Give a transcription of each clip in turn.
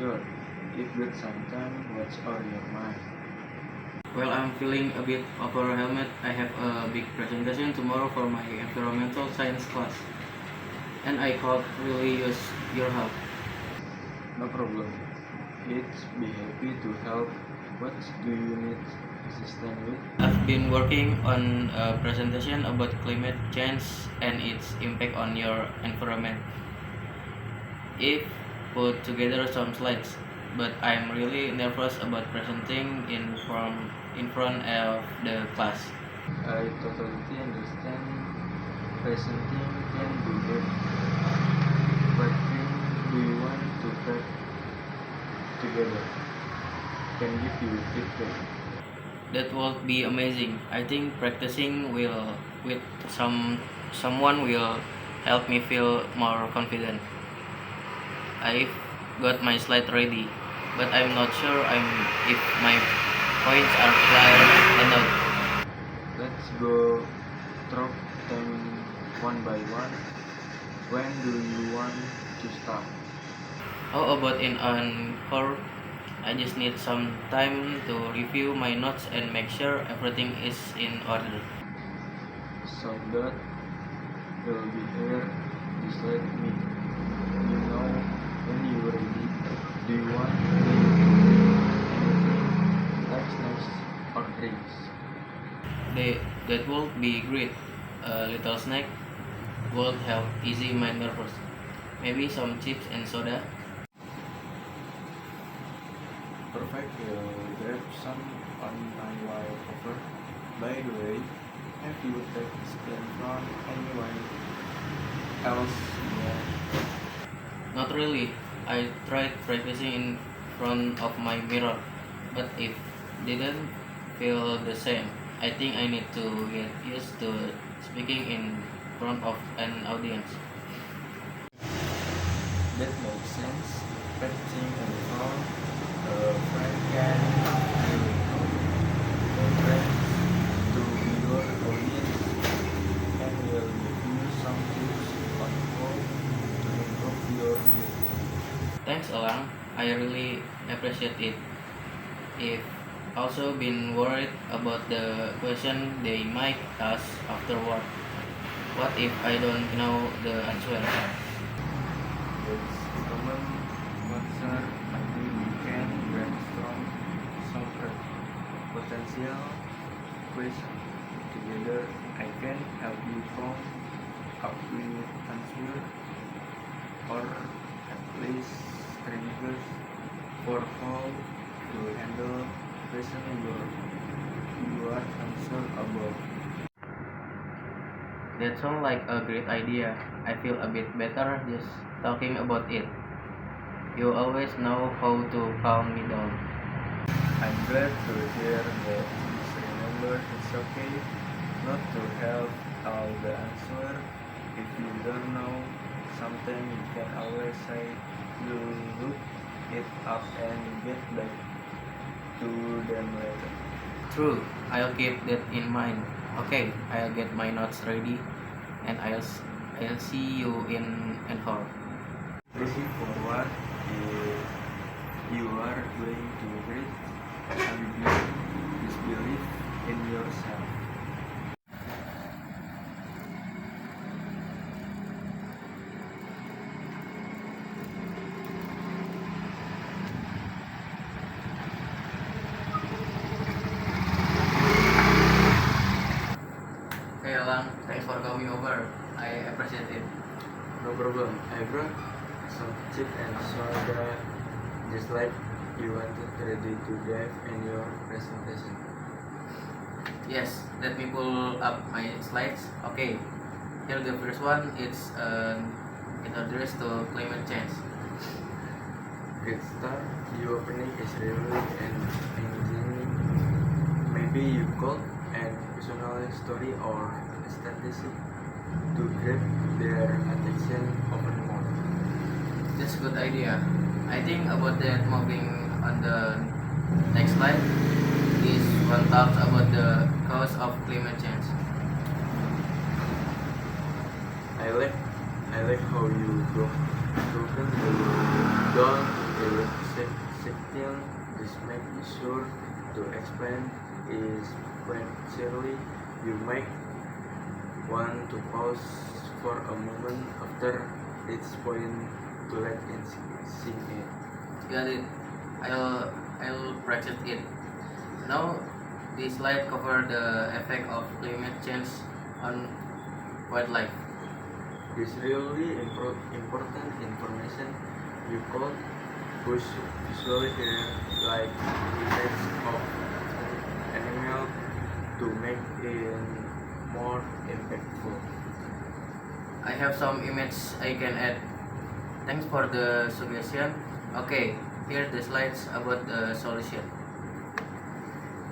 Sure, if got some time, what's on your mind? Well, I'm feeling a bit overwhelmed. I have a big presentation tomorrow for my environmental science class, and I could really use your help. No problem. Let's be happy to help. What do you need assistance with? I've been working on a presentation about climate change and its impact on your environment. I've put together some slides, but I'm really nervous about presenting in front of the class. I totally understand. Presenting can be hard. What thing do you want to put together? Can give you feedback. That will be amazing. I think practicing will with someone will help me feel more confident. I've got my slide ready, but I'm not sure if my points are clear enough. Let's go through them one by one. When do you want to start? How about in an hour? I just need some time to review my notes and make sure everything is in order. So that will be here. Just let me know when you're ready. Do you want anything, snacks or drinks? That would be great. A little snack would help ease my nerves. Maybe some chips and soda. Perfect. Grab some on my way over. By the way, have you taken from anyone else? Yeah. Not really. I tried practicing in front of my mirror, but it didn't feel the same. I think I need to get used to speaking in front of an audience. That makes sense. Practicing in front of friend can really help. Friends to your audience and will give you some tips on how to improve your game. Thanks, Alang. I really appreciate it. I've also been worried about the question they might ask afterward. What if I don't know the answer? It's a common concern. Maybe we can brainstorm some potential questions together. I can help you come up with answer or at least triggers for how to handle question you are unsure about. That sounds like a great idea. I feel a bit better just talking about it. You always know how to calm me down. I'm glad to hear that. Just remember, it's okay not to have all the answer. If you don't know something, you can always say you look it up and get back to them later. True, I'll keep that in mind. Okay, I'll get my notes ready, and I'll see you in an hour. Looking forward, if you are going to read and build this belief in yourself. Hey Alang, thanks for coming over. I appreciate it. No problem. I brought some chip and soda, just like you wanted, ready to dive in your presentation. Yes, let me pull up my slides. Okay, here the first one. It's an address to climate change. Great start. Your opening is really engaging. Maybe you could add personal story or statistic to grab their attention even more. That's a good idea. I think about that moving on the next slide. This one talks about the cause of climate change. I like how you broken the down to the Second, just make sure to explain is sincerely. You might want to pause for a moment after each point to let it sink in. Got it. I'll practice it. Now, this slide cover the effect of climate change on wildlife. This really important information you could push visually here, like images of animal to make it more impactful. I have some images I can add. Thanks for the suggestion. Okay, here the slides about the solution.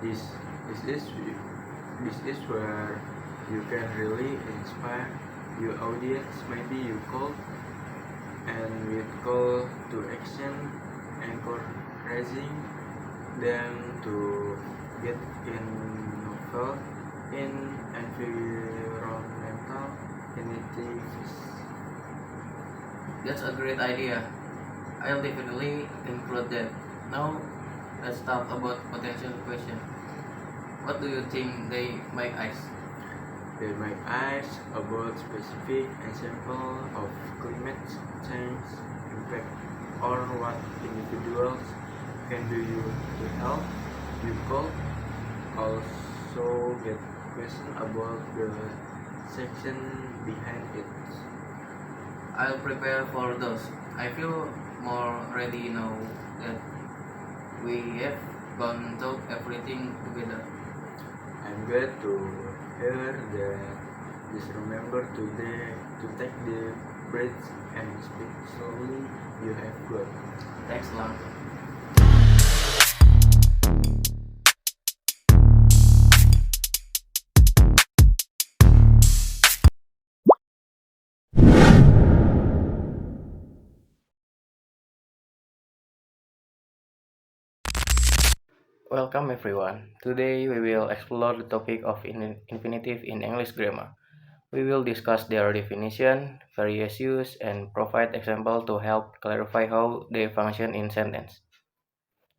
This this is this is where you can really inspire your audience. Maybe you call and with call to action, encouraging them to get involved in environmental initiatives. That's a great idea. I'll definitely include that. Now, let's talk about potential question. What do you think they might ask? They might ask about specific example of climate change impact or what individuals can do you to help. You could also get questions about the section behind it. I'll prepare for those. I feel more ready now that we have gone through everything together. I'm glad to hear that. Just remember today to take the breath and speak slowly. You have got. Thanks, Lang. Welcome everyone. Today we will explore the topic of infinitive in English grammar. We will discuss their definition, various use, and provide example to help clarify how they function in sentence.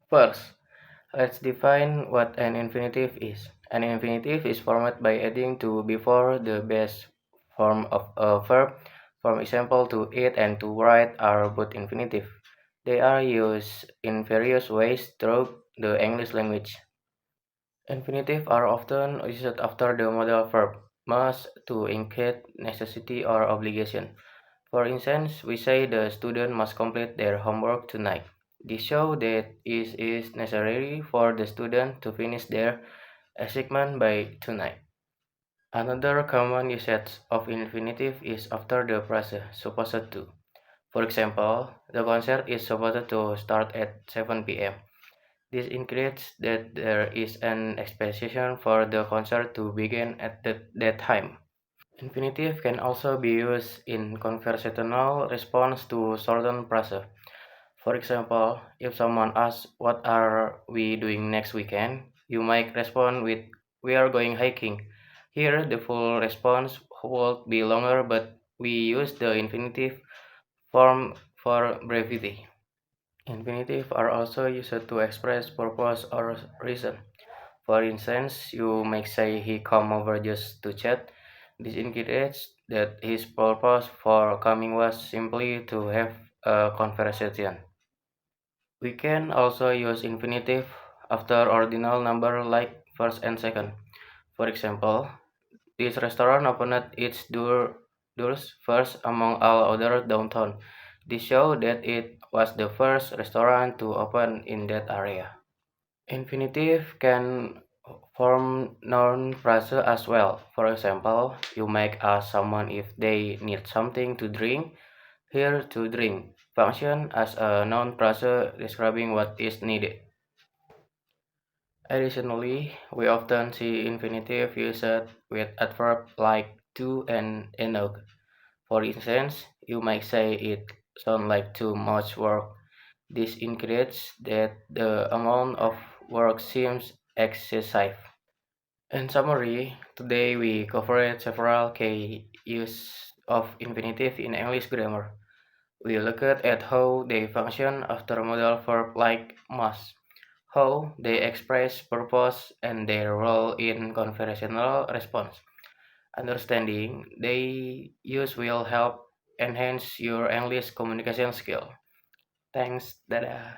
First, let's define what an infinitive is. An infinitive is formed by adding to before the base form of a verb. For example, to eat and to write are both infinitive. They are used in various ways throughout the English language. Infinitive are often used after the modal verb must to indicate necessity or obligation. For instance, we say the student must complete their homework tonight. This shows that it is necessary for the student to finish their assignment by tonight. Another common usage of infinitive is after the phrase supposed to. For example, the concert is supposed to start at 7 p.m. This indicates that there is an expectation for the concert to begin at that time. Infinitive can also be used in conversational response to certain phrases. For example, if someone asks, "What are we doing next weekend?" you might respond with, "We are going hiking." Here, the full response would be longer, but we use the infinitive form for brevity. Infinitive are also used to express purpose or reason. For instance, you may say he come over just to chat. This indicates that his purpose for coming was simply to have a conversation. We can also use infinitive after ordinal number like first and second. For example, this restaurant opened its doors first among all other downtown. This shows that it was the first restaurant to open in that area. Infinitive can form noun phrase as well. For example, you might ask someone if they need something to drink. Here, to drink function as a noun phrase describing what is needed. Additionally, we often see infinitive used with adverbs like to and enough. For instance, you might say it sounds like too much work. This indicates that the amount of work seems excessive. In summary, today we covered several key uses of infinitive in English grammar. We looked at how they function after modal verb like must, how they express purpose and their role in conversational response. Understanding they use will help enhance your English communication skill. Thanks, dadah.